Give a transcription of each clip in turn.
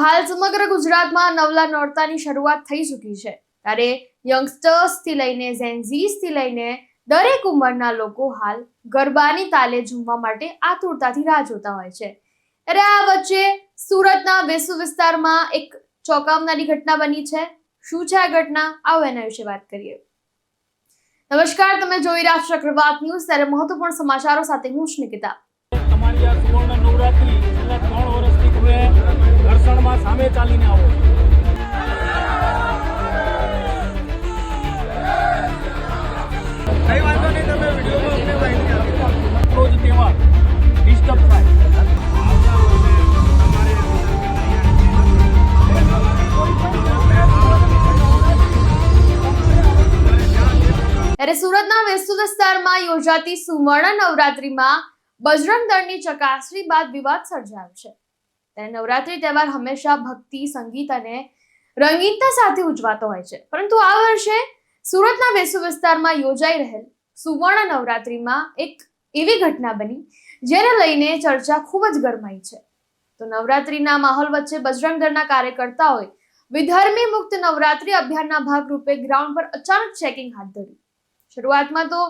હાલ સમગ્ર ગુજરાતમાં નવલા નોરતાની શરૂઆત થઈ ચૂકી છે, ત્યારે યંગસ્ટર્સ થી લઈને ઝેનઝીસ થી લઈને દરેક ઉંમરના લોકો હાલ ગરબાની તાલે ઝૂમવા માટે આતુરતાથી રાહ જોતા હોય છે। ત્યારે આ વચ્ચે સુરતના વેસુ વિસ્તારમાં એક ચોંકાવનારી ઘટના બની છે। શું છે આ ઘટના, આવો એના વિશે વાત કરીએ। નમસ્કાર, તમે જોઈ રહ્યા છો ચક્રવાત ન્યૂઝ। ત્યારે મહત્વપૂર્ણ સમાચારો સાથે હું નિકિતા। અમારી આ સુવર્ણ નવરાત્રી છેલ્લા 3 વર્ષથી તમે ઘર્ષણમાં સામે ચાલીને આવો। કઈ વાંધો નહીં, તમે વિડીયોમાં અમને માહિતી આપી રોજ તહેવાર ડિસ્ટર્બ થાય। ત્યારે સુરતના વેસુ વિસ્તારમાં યોજાતી સુવર્ણ નવરાત્રીમાં બજરંગ દળની ચકાસણી બાદ વિવાદ સર્જાયો છે। ત્યારે નવરાત્રી તહેવાર હંમેશા ભક્તિ, સંગીત અને રંગીનતા સાથે ઉજવાતો હોય છે, પરંતુ આ વર્ષે સુરતના વેસુ વિસ્તારમાં યોજાઈ રહેલ સુવર્ણ નવરાત્રીમાં એક એવી ઘટના બની જેને લઈને ચર્ચા ખૂબ જ ગરમાઈ છે। તો નવરાત્રીના માહોલ વચ્ચે બજરંગ દળના કાર્યકર્તાઓએ વિધર્મી મુક્ત નવરાત્રી અભિયાનના ભાગરૂપે ગ્રાઉન્ડ પર અચાનક ચેકિંગ હાથ ધર્યું। શરૂઆતમાં તો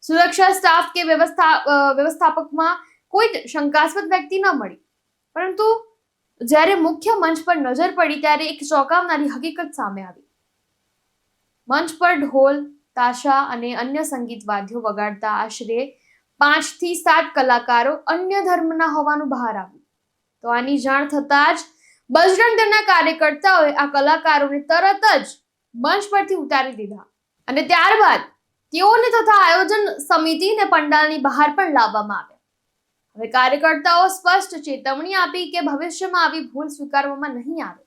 સુરક્ષા સ્ટાફ કે વ્યવસ્થાપકમાં કોઈ શંકાસ્પદ વ્યક્તિ ન મળી, પરંતુ જ્યારે મુખ્ય મંચ પર નજર પડી ત્યારે એક ચોંકાવનારી હકીકત સામે આવી। મંચ પર ઢોલ, તાશા અને અન્ય સંગીત વાદ્યો વગાડતા આશરે 5 થી 7 કલાકારો અન્ય ધર્મના હોવાનું બહાર આવ્યું। તો આની જાણ થતાં જ બજરંગ દળના કાર્યકર્તાઓએ આ કલાકારોને તરત જ મંચ પરથી ઉતારી દીધા અને ત્યારબાદ તેઓને તથા આયોજન સમિતિને પંડાલની બહાર પણ લાવવામાં આવ્યા। હવે કાર્યકર્તાઓ સ્પષ્ટ ચેતવણી આપી કે ભવિષ્યમાં આવી ભૂલ સ્વીકારવામાં નહીં આવે।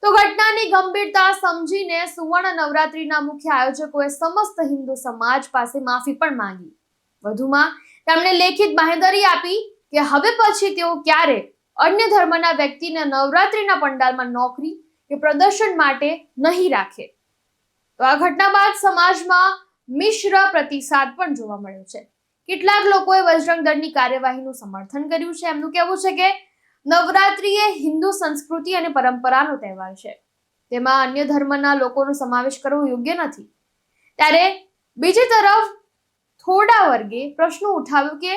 તો ઘટનાની ગંભીરતા સમજીને સુવર્ણ નવરાત્રીના મુખ્ય આયોજકોએ સમસ્ત હિન્દુ સમાજ પાસે માફી પણ માંગી। વધુમાં તેમણે લેખિત બાંહેધરી આપી કે હવે પછી તેઓ ક્યારે અન્ય ધર્મના વ્યક્તિને નવરાત્રીના પંડાલમાં નોકરી કે પ્રદર્શન માટે નહીં રાખે। તો આ ઘટના બાદ સમાજમાં મિશ્ર પ્રતિસાદ પણ જોવા મળ્યો છે। કેટલાક લોકોએ બજરંગ દળની કાર્યવાહીનું સમર્થન કર્યું છે। એમનું કહેવું છે કે નવરાત્રી એ હિન્દુ સંસ્કૃતિ અને પરંપરાનો તહેવાર છે, તેમાં અન્ય ધર્મના લોકોનો સમાવેશ કરવો યોગ્ય નથી। ત્યારે બીજી તરફ થોડા વર્ગે પ્રશ્ન ઉઠાવ્યો કે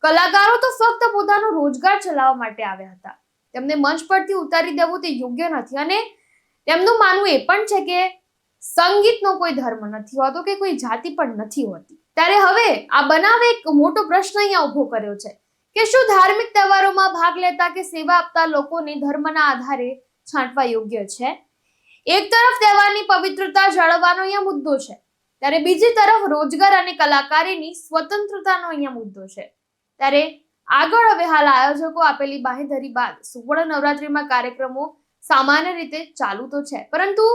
કલાકારો તો ફક્ત પોતાનો રોજગાર ચલાવવા માટે આવ્યા હતા, તેમને મંચ પરથી ઉતારી દેવું તે યોગ્ય નથી અને તેમનું માનવું એ પણ છે કે સંગીતનો કોઈ ધર્મ નથી હોતો કે કોઈ જાતિ પણ નથી હોતી। ત્યારે હવે આ બનાવે એક મોટો પ્રશ્ન અહીંયા ઉભો કર્યો છે કે શું ધાર્મિક તહેવારોમાં ભાગ લેતા કે સેવા આપતા લોકોને ધર્મના આધારે છાંટવા યોગ્ય છે? એક તરફ તહેવારની પવિત્રતા જાળવવાનો અહીંયા મુદ્દો છે, ત્યારે બીજી તરફ રોજગાર અને કલાકારીની સ્વતંત્રતાનો અહીંયા મુદ્દો છે। ત્યારે આગળ હવે હાલ આયોજકો આપેલી બાંહેધરી બાદ સુવર્ણ નવરાત્રીમાં કાર્યક્રમો સામાન્ય રીતે ચાલુ તો છે, પરંતુ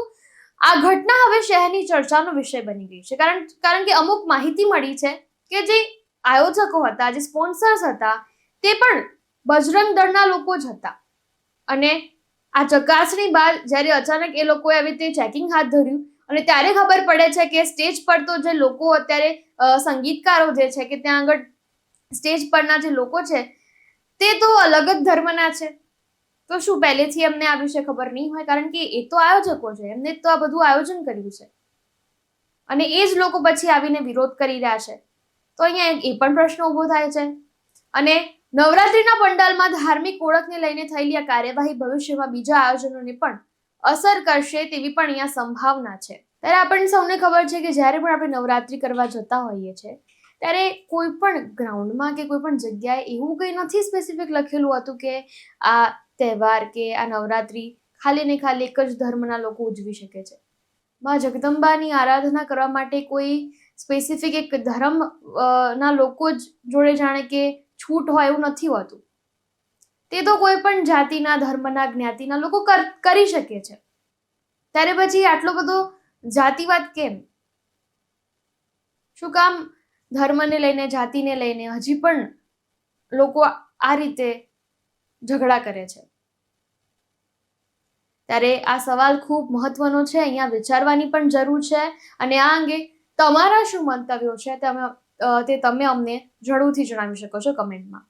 આ ઘટના હવે શહેરની ચર્ચાનો વિષય બની ગઈ છે, કારણ કે અમુક માહિતી મળી છે કે જે આયોજકો હતા, જે સ્પોન્સર્સ હતા, તે પણ બજરંગ દળના લોકો જ હતા અને આ ચકાસણી બાદ જ્યારે અચાનક એ લોકોએ આવી રીતે ચેકિંગ હાથ ધર્યું અને ત્યારે ખબર પડે છે કે સ્ટેજ પર તો જે લોકો અત્યારે સંગીતકારો જે છે કે ત્યાં આગળ સ્ટેજ પરના જે લોકો છે તે તો અલગ જ ધર્મના છે। તો શું પહેલેથી એમને આ વિશે ખબર નહીં હોય? કારણ કે એ તો આયોજકો છે, એમને તો આ બધું આયોજન કર્યું છે અને એ જ લોકો પછી આવીને વિરોધ કરી રહ્યા છે। તો અહીંયા એ પણ પ્રશ્ન ઉભો થાય છે અને નવરાત્રીના પંડાલમાં ધાર્મિક ઓળખને લઈને થયેલી આ કાર્યવાહી ભવિષ્યમાં બીજા આયોજનોને પણ અસર કરશે તેવી પણ અહીંયા સંભાવના છે। ત્યારે આપણને સૌને ખબર છે કે જ્યારે પણ આપણે નવરાત્રી કરવા જતા હોઈએ છીએ ત્યારે કોઈ પણ ગ્રાઉન્ડમાં કે કોઈ પણ જગ્યાએ એવું કંઈ નથી સ્પેસિફિક લખેલું હતું કે આ તહેવાર કે આ નવરાત્રી ખાલી ને ખાલી એક જ ધર્મના લોકો ઉજવી શકે છે। માં જગદંબાની આરાધના કરવા માટે કોઈ સ્પેસિફિક એક ધર્મ ના લોકો જ જોડે જાણે કે છૂટ હોય એવું નથી હોતું। તે તો કોઈ પણ જાતિના, ધર્મના, જ્ઞાતિના લોકો કરી શકે છે। ત્યારે પછી આટલો બધો જાતિવાદ કેમ? શું કામ ધર્મને લઈને, જાતિને લઈને હજી પણ લોકો આ રીતે ઝઘડા કરે છે? ત્યારે આ સવાલ ખૂબ મહત્વનો છે, અહીંયા વિચારવાની પણ જરૂર છે અને આ અંગે તમારા શું મંતવ્યો છે તે તમે અમને જરૂરથી જણાવી શકો છો કમેન્ટમાં।